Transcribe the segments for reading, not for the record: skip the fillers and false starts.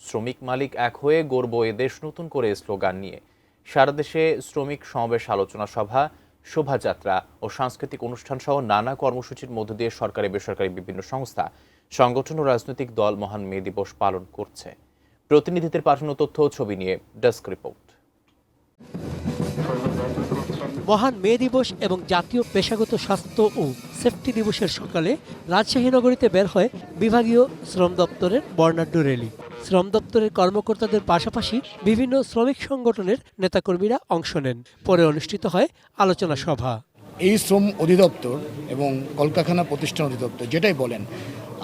শ্রমিক মালিক এক হয়ে গড়ব এ দেশ নতুন করে স্লোগান নিয়ে সারা দেশে শ্রমিক সমাবেশ, আলোচনা সভা, শোভাযাত্রা ও সাংস্কৃতিক অনুষ্ঠান সহ নানা কর্মসূচির মধ্য দিয়ে সরকারি বেসরকারি বিভিন্ন সংস্থা, সংগঠন ও রাজনৈতিক দল মহান মে দিবস পালন করছে। প্রতিনিধিদের পাঠানো তথ্য ও ছবি নিয়ে ডেস্ক রিপোর্ট। মহান মে দিবস এবং জাতীয় পেশাগত স্বাস্থ্য ও সেফটি দিবসের সকালে রাজশাহী নগরীতে বের হয় বিভাগীয় শ্রম দপ্তরের বর্ণাঢ্য র্যালি। শ্রম দপ্তরের কর্মকর্তাদের পাশাপাশি বিভিন্ন শ্রমিক সংগঠনের নেতাকর্মীরা অংশ নেন। পরে অনুষ্ঠিত হয় আলোচনা সভা। এই শ্রম অধিদপ্তর এবং কলকারখানা প্রতিষ্ঠান অধিদপ্তর যেটাই বলেন,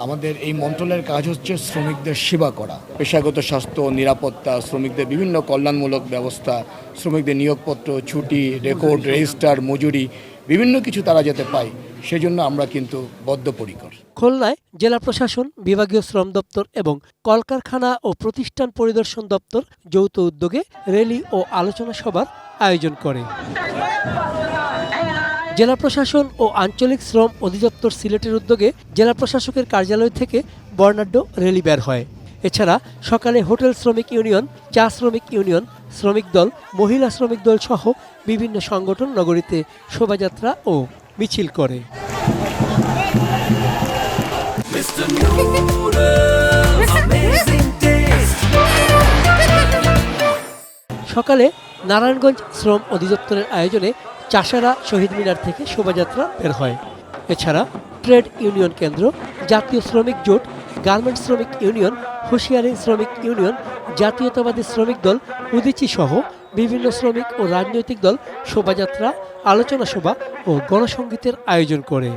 আমাদের এই মন্ত্রণালয়ের কাজ হচ্ছে শ্রমিকদের সেবা করা, পেশাগত স্বাস্থ্য, নিরাপত্তা, শ্রমিকদের বিভিন্ন কল্যাণমূলক ব্যবস্থা, শ্রমিকদের নিয়োগপত্র, ছুটি, রেকর্ড, রেজিস্টার, মজুরি, বিভিন্ন কিছু তারা যাতে পায়, সেজন্য আমরা কিন্তু বদ্ধপরিকর। খুলনায় জেলা প্রশাসন, বিভাগীয় শ্রম দপ্তর এবং কলকারখানা ও প্রতিষ্ঠান পরিদর্শন দপ্তর যৌথ উদ্যোগে র্যালি ও আলোচনা সভার আয়োজন করে। জেলা প্রশাসন ও আঞ্চলিক শ্রম অধিদপ্তর সিলেটের উদ্যোগে জেলা প্রশাসকের কার্যালয় থেকে বর্ণাঢ্য র্যালি বের হয়। এছাড়া সকালে হোটেল শ্রমিক ইউনিয়ন, চা শ্রমিক ইউনিয়ন, শ্রমিক দল, মহিলা শ্রমিক দল সহ বিভিন্ন সংগঠন নগরীতে শোভাযাত্রা ও মিছিল করে। সকালে নারায়ণগঞ্জ শ্রম অধিদপ্তরের আয়োজনে চাষারা শহীদ মিনার থেকে শোভাযাত্রা বের হয়। এছাড়া ট্রেড ইউনিয়ন কেন্দ্র, জাতীয় শ্রমিক জোট, গার্মেন্টস শ্রমিক ইউনিয়ন, হুঁশিয়ারি শ্রমিক ইউনিয়ন, জাতীয়তাবাদী শ্রমিক দল, উদীচী সহ বিভিন্ন শ্রমিক ও রাজনৈতিক দল শোভাযাত্রা, আলোচনা সভা ও গণসংগীতের আয়োজন করে।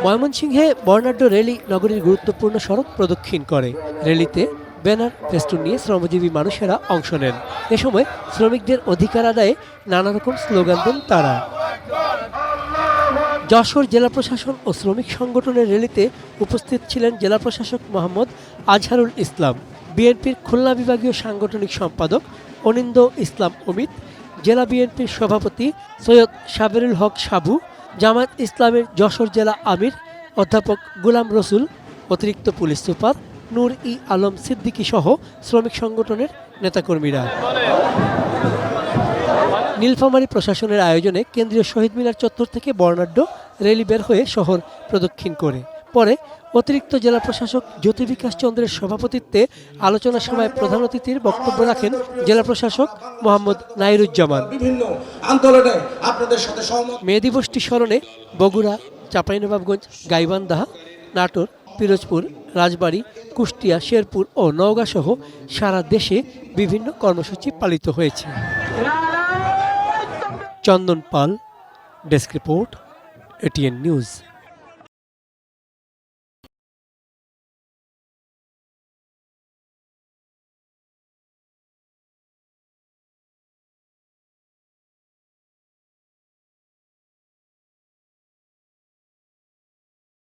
ময়মনসিংহে বর্ণাঢ্য র্যালি নগরীর গুরুত্বপূর্ণ সড়ক প্রদক্ষিণ করে। র্যালিতে ব্যানার, ফেস্টুন নিয়ে শ্রমজীবী মানুষেরা অংশ নেন। এ সময় শ্রমিকদের অধিকার আদায়ে নানা রকম স্লোগান দেন তারা। যশোর জেলা প্রশাসন ও শ্রমিক সংগঠনের র্যালিতে উপস্থিত ছিলেন জেলা প্রশাসক মোহাম্মদ আজহারুল ইসলাম, বিএনপির খুলনা বিভাগীয় সাংগঠনিক সম্পাদক অনিন্দ ইসলাম অমিত, জেলা বিএনপির সভাপতি সৈয়দ সাবেরুল হক সাবু, জামায়াত ইসলামের যশোর জেলা আমির অধ্যাপক গুলাম রসুল, অতিরিক্ত পুলিশ সুপার নূর ই আলম সিদ্দিকী সহ শ্রমিক সংগঠনের নেতাকর্মীরা। নীলফামারী প্রশাসনের আয়োজনে কেন্দ্রীয় শহীদ মিনার চত্বর থেকে বর্ণাঢ্য র্যালি বের হয়ে শহর প্রদক্ষিণ করে। পরে অতিরিক্ত জেলা প্রশাসক জ্যোতিবিকাশ চন্দ্রের সভাপতিত্বে আলোচনা সভায় প্রধান অতিথির বক্তব্য রাখেন জেলা প্রশাসক মোহাম্মদ নাইরুজ্জামান। মে দিবসটি স্মরণে বগুড়া, চাঁপাইনবাবগঞ্জ, গাইবান্ধা, নাটোর, পিরোজপুর, রাজবাড়ী, কুষ্টিয়া, শেরপুর ও নওগাঁ সহ সারা দেশে বিভিন্ন কর্মসূচি পালিত হয়েছে। চন্দন পাল, ডেস্ক রিপোর্ট, এটিএন নিউজ।